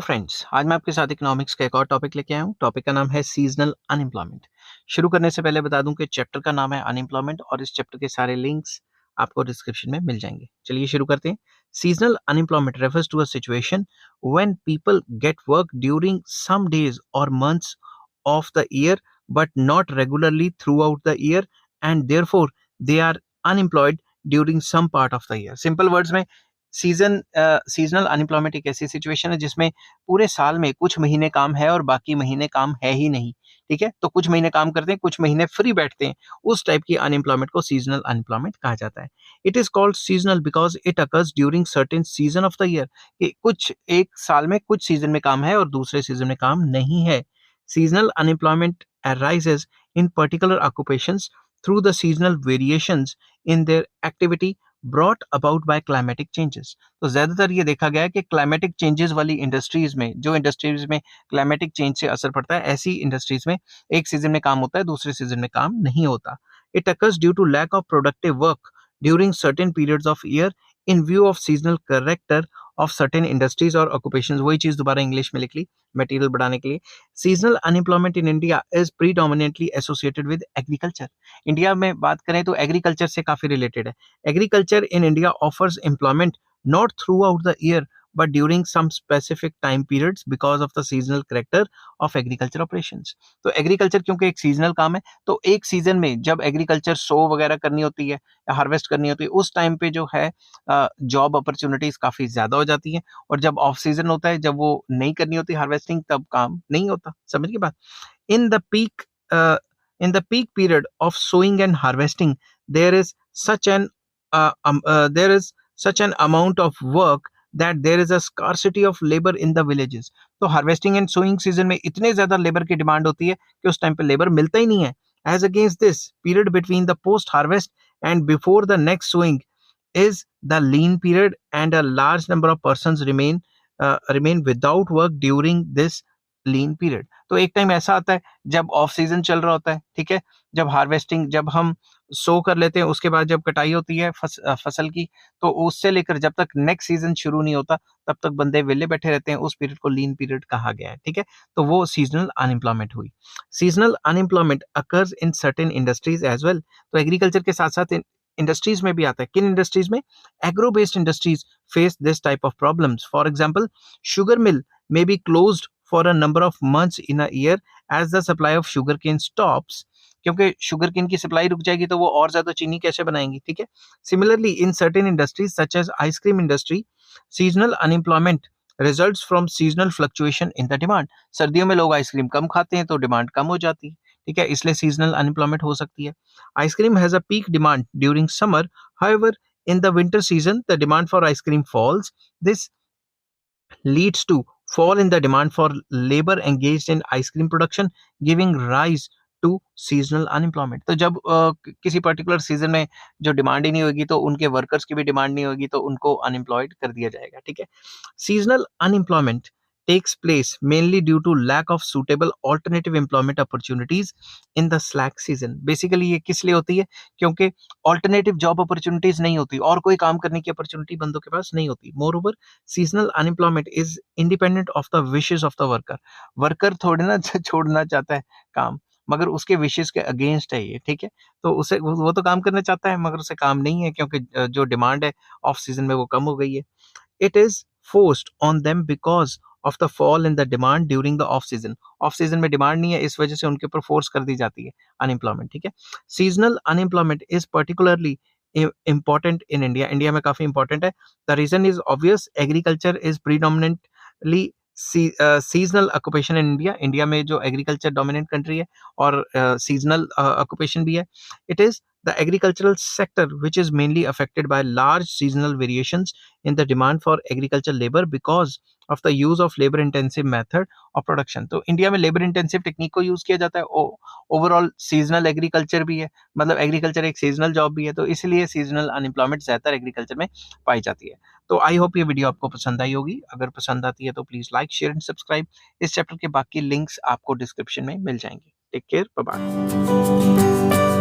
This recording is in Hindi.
फ्रेंड्स, आज मैं आपके साथ इकोनॉमिक्स का एक और टॉपिक लेके आया हूँ। टॉपिक का नाम है सीजनल अनएम्प्लॉयमेंट। शुरू करने से पहले बता दूं कि चैप्टर का नाम है अनएम्प्लॉयमेंट और इस चैप्टर के सारे लिंक्स आपको डिस्क्रिप्शन में मिल जाएंगे। चलिए शुरू करते हैं। Seasonal unemployment refers to a situation when people get work during some days और months of the year but not regularly throughout the year and therefore they are unemployed during some part of the year. Simple words में सीजनल अनएम्प्लॉयमेंट एक ऐसी सिचुएशन है जिसमें पूरे साल में कुछ महीने काम है और बाकी महीने काम है ही नहीं। ठीक है, तो कुछ महीने काम करते हैं, कुछ महीने फ्री बैठते हैं। उस टाइप की अनएम्प्लॉयमेंट को सीजनल अनएम्प्लॉयमेंट कहा जाता है। It is called seasonal because it occurs during certain season of the year, कि कुछ एक साल में कुछ सीजन में काम है और दूसरे सीजन में काम नहीं है। Seasonal unemployment arises in particular occupations through the seasonal variations in their activity brought about by climatic changes। तो ज्यादातर ये देखा गया है कि क्लाइमेटिक चेंजेस वाली इंडस्ट्रीज में, जो इंडस्ट्रीज में क्लाइमेटिक चेंज से असर पड़ता है, ऐसी इंडस्ट्रीज में एक सीजन में काम होता है, दूसरे सीजन में काम नहीं होता। It occurs due to lack of productive work during certain periods of year in view of seasonal character of certain industries और ऑक्यूपेशंस। वही चीज दोबारा इंग्लिश में लिख ली मटेरियल बढ़ाने के लिए। Seasonal unemployment in India is predominantly associated with agriculture. India में बात करें तो एग्रीकल्चर से काफी रिलेटेड है। Agriculture in India offers employment not throughout the year but during some specific time periods because of the seasonal character of agriculture operations। तो एग्रीकल्चर क्योंकि एक सीजनल काम है, तो एक सीजन में जब एग्रीकल्चर सो वगैरह करनी होती है या हार्वेस्ट करनी होती है, उस टाइम पे जो है जॉब अपॉर्चुनिटीज काफी ज्यादा हो जाती हैं। और जब ऑफ सीजन होता है, जब वो नहीं करनी होती हार्वेस्टिंग, तब काम नहीं होता। समझ की बात। in the peak uh, in the peak period of sowing and harvesting there is such an there is such an amount of work that there is a scarcity of labor in the villages। तो हार्वेस्टिंग एंड सोइंग सीजन में इतने ज्यादा लेबर की डिमांड होती है कि उस टाइम पे लेबर मिलता ही नहीं है। As against this period between the post harvest and before the next sowing is the lean period and a large number of persons remain without work during this lean period. तो एक टाइम ऐसा आता है जब ऑफ सीजन चल रहा होता है, ठीक है, जब हार्वेस्टिंग, जब हम सो कर लेते हैं, उसके बाद जब कटाई होती है फसल की, तो उससे लेकर जब तक नेक्स्ट सीजन शुरू नहीं होता तब तक बंदे वेले बैठे रहते हैं। उस पीरियड को लीन पीरियड कहा गया है। ठीक है, तो वो सीजनल अनएम्प्लॉयमेंट हुई। Seasonal unemployment occurs in certain industries as well. तो एग्रीकल्चर के साथ साथ इंडस्ट्रीज में भी आता है। किन इंडस्ट्रीज में? Agro based industries face this type of problems. For example, sugar mill may be closed for a number of months in a year as the supply of sugarcane stops। क्योंकि शुगरकेन की सप्लाई रुक जाएगी तो वो और ज्यादा चीनी कैसे बनाएंगी। ठीक है, similarly in certain industries such as ice cream industry seasonal unemployment results from seasonal fluctuation in the demand. सर्दियों में लोग आइसक्रीम कम खाते हैं तो डिमांड कम हो जाती है। ठीक है, इसलिए सीजनल अनएम्प्लॉयमेंट हो सकती है। Ice cream has a peak demand during summer, however in the winter season the demand for ice cream falls. दिस leads to fall in the demand for labor engaged in ice cream production, giving rise to seasonal unemployment। तो जब किसी पर्टिकुलर सीजन में जो डिमांड ही नहीं होगी तो उनके वर्कर्स की भी डिमांड नहीं होगी, तो उनको अनएम्प्लॉयड कर दिया जाएगा। ठीक है, seasonal unemployment takes place mainly due to lack of suitable alternative employment opportunities in the slack season। Basically ये किस लिए होती है? क्योंकि ऑल्टरनेटिव जॉब अपॉर्चुनिटीज नहीं होती और कोई काम करने की अपॉर्चुनिटी बंदों के पास नहीं होती। More over, seasonal unemployment is independent of the wishes of the worker. Worker थोड़े ना छोड़ना चाहता है काम, मगर उसके विशेस के अगेंस्ट है ये। ठीक है, तो उसे वो तो काम करना चाहता है मगर उसे काम नहीं है क्योंकि जो डिमांड है ऑफ सीजन में वो कम हो गई है। It is forced on them because of the fall in the demand during the off season। Off season में डिमांड नहीं है, इस वजह से उनके ऊपर फोर्स कर दी जाती है अनएम्प्लॉयमेंट। ठीक है, seasonal unemployment is particularly important in India। India में काफी इंपॉर्टेंट है। The reason is obvious, agriculture is predominantly seasonal occupation in India. India में जो एग्रीकल्चर डोमिनेंट कंट्री है और सीजनल ऑक्यूपेशन भी है। It is the agricultural sector which is mainly affected by large seasonal variations in the demand for agricultural labor because of the use of labor intensive method of production। तो इंडिया में लेबर इंटेंसिव टेक्निक को यूज किया जाता है। ओवरऑल सीजनल एग्रीकल्चर भी है, मतलब एग्रीकल्चर एक सीजनल जॉब भी है, तो इसलिए सीजनल अनएम्प्लॉयमेंट ज्यादातर एग्रीकल्चर में पाई जाती है। तो आई होप ये वीडियो आपको पसंद आई होगी। अगर पसंद आती है तो please like, share and subscribe. इस चैप्टर के बाकी लिंक्स आपको डिस्क्रिप्शन में मिल जाएंगे। Take care, bye bye.